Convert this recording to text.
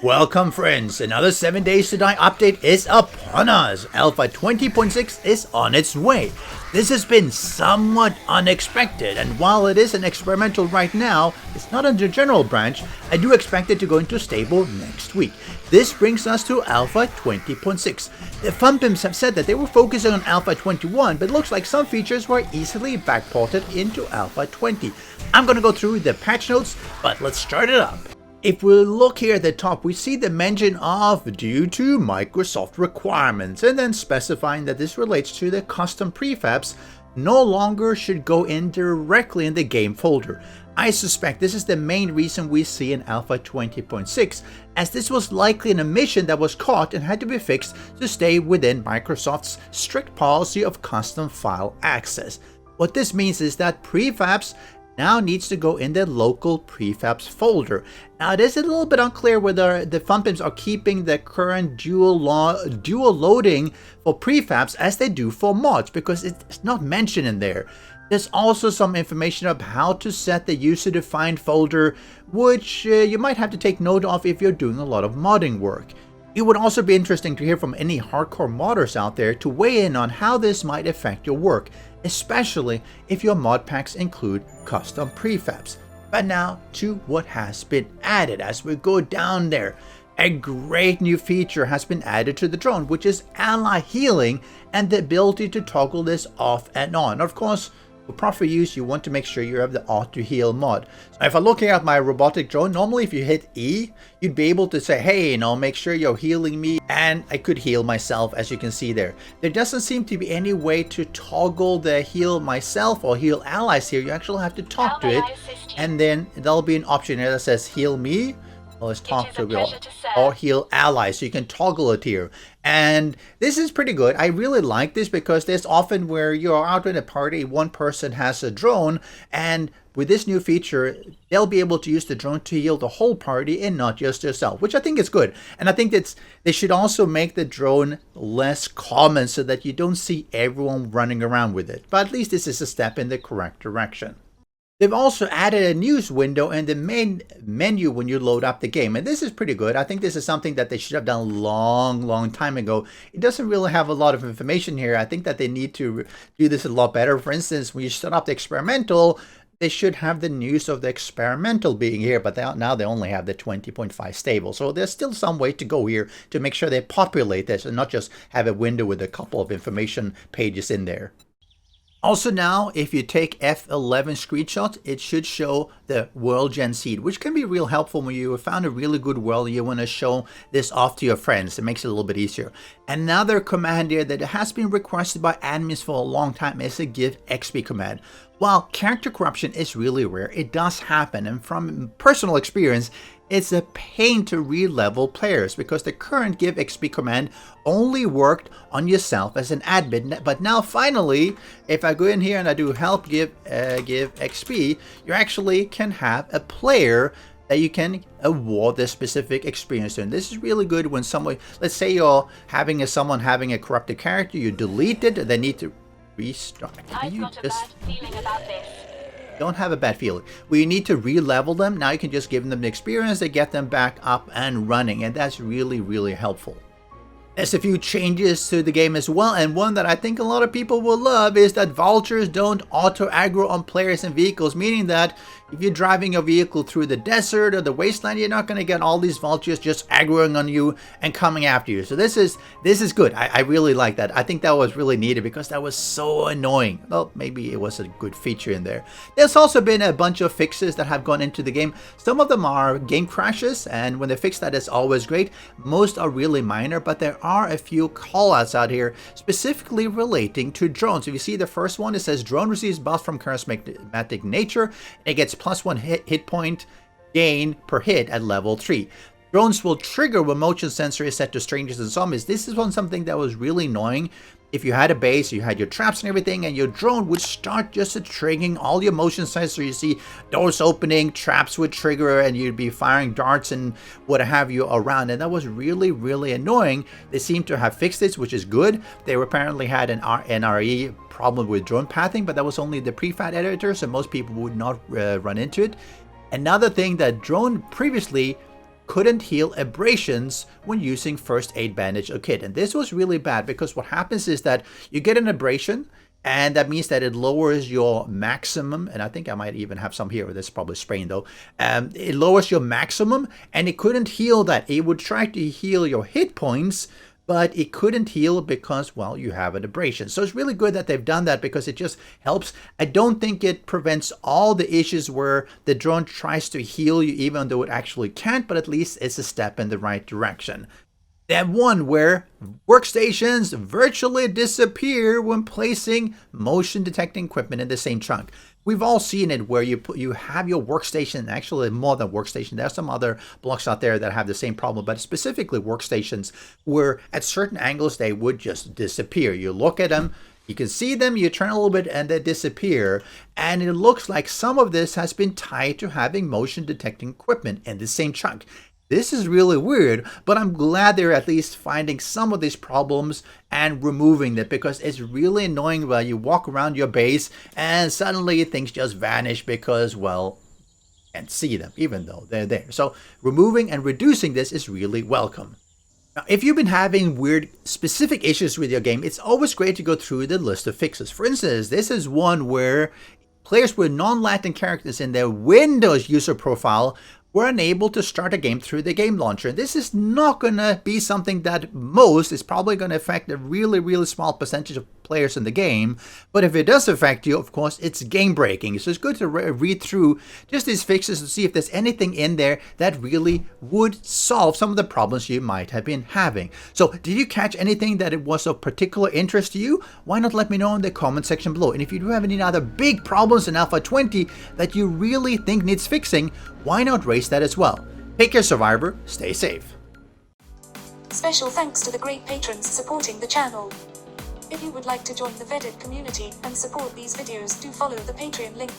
Welcome friends, another 7 Days to Die update is upon us. Alpha 20.6 is on its way. This has been somewhat unexpected, and while it is an experimental right now, it's not in the general branch. I do expect it to go into stable next week. This brings us to Alpha 20.6. The FunPimps have said that they were focusing on Alpha 21, but it looks like some features were easily backported into Alpha 20. I'm gonna go through the patch notes, but let's start it up. If we look here at the top, we see the mention of due to Microsoft requirements, and then specifying that this relates to the custom prefabs no longer should go in directly in the game folder. I suspect this is the main reason we see in Alpha 20.6, as this was likely an omission that was caught and had to be fixed to stay within Microsoft's strict policy of custom file access. What this means is that prefabs now needs to go in the local prefabs folder. Now it is a little bit unclear whether the FunPimps are keeping the current dual loading for prefabs as they do for mods, because it's not mentioned in there. There's also some information of how to set the user-defined folder, which you might have to take note of if you're doing a lot of modding work. It would also be interesting to hear from any hardcore modders out there to weigh in on how this might affect your work, especially if your mod packs include custom prefabs. But now to what has been added. As we go down there, a great new feature has been added to the drone, which is ally healing and the ability to toggle this off and on. Of course, for proper use, you want to make sure you have the auto heal mod. So if I'm looking at my robotic drone, normally if you hit E, you'd be able to say, hey, make sure you're healing me, and I could heal myself, as you can see there. There doesn't seem to be any way to toggle the heal myself or heal allies here. You actually have to talk to it, and then there'll be an option here that says heal me. Well, let's talk to it, or heal allies, so you can toggle it here. And this is pretty good. I really like this because there's often where you're out in a party, one person has a drone, and with this new feature, they'll be able to use the drone to heal the whole party and not just yourself, which I think is good. And I think they should also make the drone less common so that you don't see everyone running around with it. But at least this is a step in the correct direction. They've also added a news window in the main menu when you load up the game, and this is pretty good. I think this is something that they should have done a long time ago. It doesn't really have a lot of information here. I think that they need to do this a lot better. For instance, when you start up the experimental, they should have the news of the experimental being here, but now they only have the 20.5 stable. So there's still some way to go here to make sure they populate this and not just have a window with a couple of information pages in there. Also now, if you take F11 screenshots, it should show the world gen seed, which can be real helpful when you found a really good world and you want to show this off to your friends. It makes it a little bit easier. Another command here that has been requested by admins for a long time is a give XP command. While character corruption is really rare, it does happen, and from personal experience, it's a pain to re-level players because the current give XP command only worked on yourself as an admin. But now finally, if I go in here and I do help give XP, you actually can have a player that you can award this specific experience to. And this is really good when someone, let's say you're someone having a corrupted character, you delete it, they need to restart. I've got a bad feeling about this. Don't have a bad feeling. We need to re-level them. Now you can just give them the experience to get them back up and running, and that's really helpful. There's a few changes to the game as well, and one that I think a lot of people will love is that vultures don't auto aggro on players and vehicles, meaning that if you're driving your vehicle through the desert or the wasteland, you're not going to get all these vultures just aggroing on you and coming after you. So this is good. I really like that. I think that was really needed because that was so annoying. Well, maybe it was a good feature in there. There's also been a bunch of fixes that have gone into the game. Some of them are game crashes, and when they fix that, it's always great. Most are really minor, but there are a few callouts out here specifically relating to drones. If you see the first one, it says drone receives buff from charismatic nature, and it gets +1 hit point gain per hit at level 3. Drones will trigger when motion sensor is set to strangers and zombies. This is something that was really annoying. If you had a base, you had your traps and everything, and your drone would start just triggering all your motion sensors. You see doors opening, traps would trigger, and you'd be firing darts and what have you around. And that was really annoying. They seem to have fixed this, which is good. They apparently had an NRE problem with drone pathing, but that was only the prefab editor, so most people would not run into it. Another thing that drone previously couldn't heal abrasions when using first aid bandage or kit. And this was really bad because what happens is that you get an abrasion, and that means that it lowers your maximum, and I think I might even have some here, that's probably sprained though. It lowers your maximum, and it couldn't heal that. It would try to heal your hit points, but it couldn't heal because, well, you have an abrasion. So it's really good that they've done that because it just helps. I don't think it prevents all the issues where the drone tries to heal you even though it actually can't, but at least it's a step in the right direction. That one where workstations virtually disappear when placing motion detecting equipment in the same trunk. We've all seen it where you have your workstation, actually more than workstation. There's some other blocks out there that have the same problem, but specifically workstations where at certain angles they would just disappear. You look at them, you can see them, you turn a little bit and they disappear. And it looks like some of this has been tied to having motion detecting equipment in the same trunk. This is really weird, but I'm glad they're at least finding some of these problems and removing them because it's really annoying when you walk around your base and suddenly things just vanish because, well, you can't see them even though they're there. So removing and reducing this is really welcome. Now, if you've been having weird specific issues with your game, it's always great to go through the list of fixes. For instance, this is one where players with non-Latin characters in their Windows user profile were unable to start a game through the game launcher. This is not going to be something that is probably going to affect a really, really small percentage of players in the game. But if it does affect you, of course, it's game breaking. So it's good to read through just these fixes to see if there's anything in there that really would solve some of the problems you might have been having. So did you catch anything that it was of particular interest to you? Why not let me know in the comment section below. And if you do have any other big problems in Alpha 20 that you really think needs fixing, why not raise that as well? Take care, Survivor. Stay safe. Special thanks to the great patrons supporting the channel. If you would like to join the vetted community and support these videos, do follow the Patreon link.